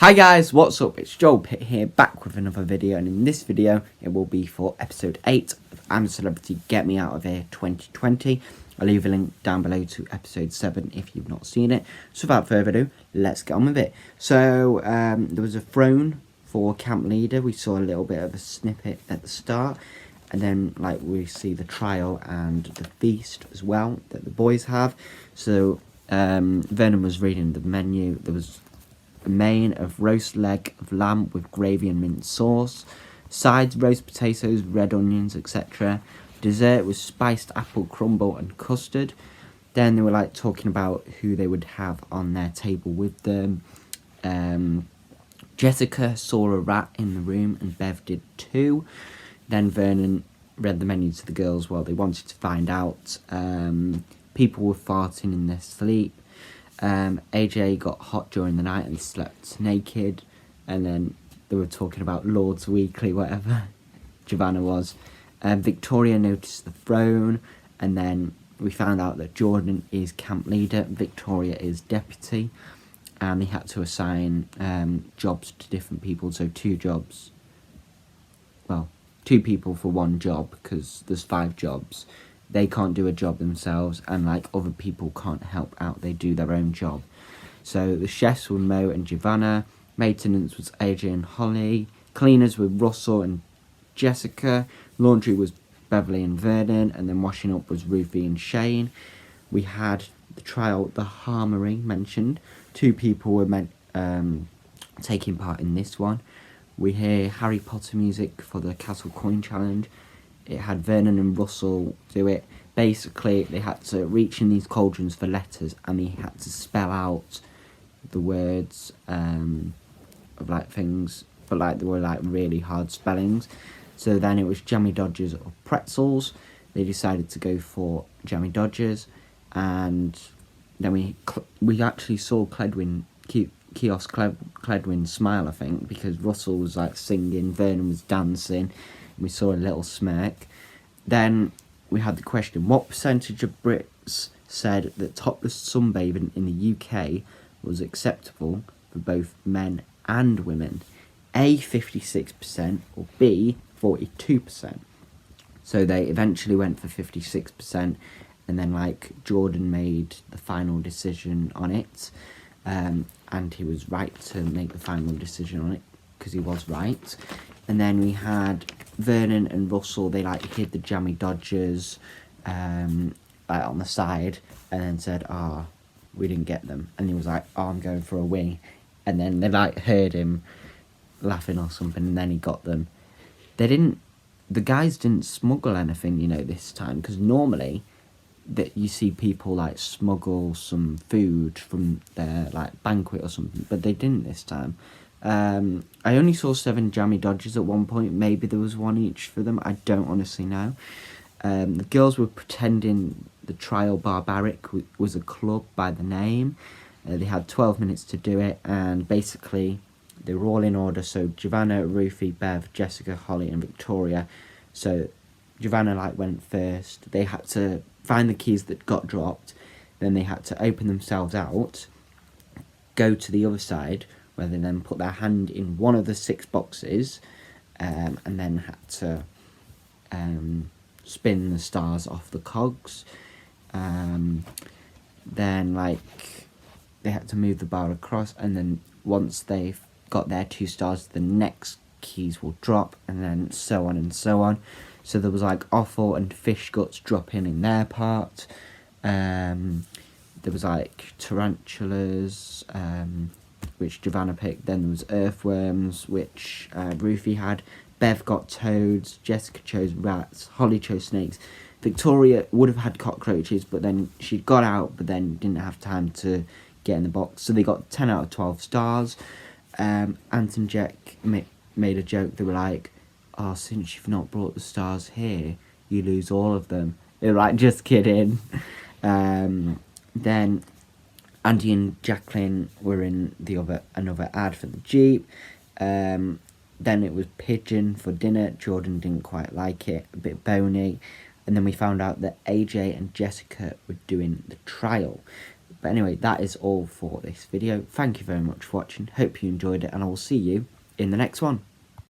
Hi guys, what's up? It's Joel Pitt here, back with another video, and in this video it will be for episode 8 of I'm a Celebrity Get Me Out of Here 2020. I'll leave a link down below to episode 7 if you've not seen it. So without further ado, let's get on with it. So there was a throne for camp leader. We saw a little bit of a snippet at the start, and then we see the trial and the feast as well that the boys have. So Vernon was reading the menu. There was a main of roast leg of lamb with gravy and mint sauce, sides roast potatoes, red onions, etc. Dessert was spiced apple crumble and custard. Then they were talking about who they would have on their table with them. Jessica saw a rat in the room and Bev did too. Then Vernon read the menu to the girls while they wanted to find out. People were farting in their sleep. AJ got hot during the night and slept naked, and then they were talking about Lord's Weekly, whatever Giovanna was. Victoria noticed the throne, and then we found out that Jordan is camp leader, Victoria is deputy, and they had to assign jobs to different people, so 2 jobs. Well, 2 people for 1 job, because there's 5 jobs. They can't do a job themselves, and other people can't help out, they do their own job. So the chefs were Mo and Giovanna, maintenance was AJ and Holly, cleaners were Russell and Jessica, laundry was Beverly and Vernon, and then washing up was Ruthie and Shane. We had the trial, the Harmony mentioned. 2 people were taking part in this one. We hear Harry Potter music for the Castle Coin Challenge. It had Vernon and Russell do it. Basically, they had to reach in these cauldrons for letters, and they had to spell out the words of things, but they were really hard spellings. So then it was Jammy Dodgers or pretzels. They decided to go for Jammy Dodgers, and then we actually saw Kiosk Cledwin smile, I think, because Russell was singing, Vernon was dancing. We saw a little smirk. Then we had the question, what percentage of Brits said that topless sunbathing in the UK was acceptable for both men and women? A, 56%, or B, 42%. So they eventually went for 56%, and then Jordan made the final decision on it, and he was right to make the final decision on it, because he was right. And then we had Vernon and Russell, they hid the Jammy Dodgers on the side, and then said, we didn't get them. And he was I'm going for a wee. And then they heard him laughing or something, and then he got them. The guys didn't smuggle anything, this time, because normally that you see people smuggle some food from their banquet or something, but they didn't this time. I only saw 7 Jammy Dodgers at one point. Maybe there was 1 each for them. I don't honestly know. The girls were pretending the Trial Barbaric was a club by the name. They had 12 minutes to do it, and basically they were all in order. So Giovanna, Ruthie, Bev, Jessica, Holly and Victoria. So Giovanna went first. They had to find the keys that got dropped. Then they had to open themselves out, go to the other side, where they then put their hand in one of the 6 boxes, and then had to spin the stars off the cogs. Then they had to move the bar across, and then once they've got their 2 stars, the next keys will drop, and then so on and so on. So there was offal and fish guts dropping in their part. There was tarantulas, which Giovanna picked. Then there was earthworms, which Ruthie had. Bev got toads, Jessica chose rats, Holly chose snakes. Victoria would have had cockroaches, but then she got out, but then didn't have time to get in the box. So they got 10 out of 12 stars. Ant and Jack made a joke. They were since you've not brought the stars here, you lose all of them. They were just kidding. Then Andy and Jacqueline were in another ad for the Jeep. Then it was pigeon for dinner. Jordan didn't quite like it, a bit bony. And then we found out that AJ and Jessica were doing the trial. But anyway, that is all for this video. Thank you very much for watching. Hope you enjoyed it, and I will see you in the next one.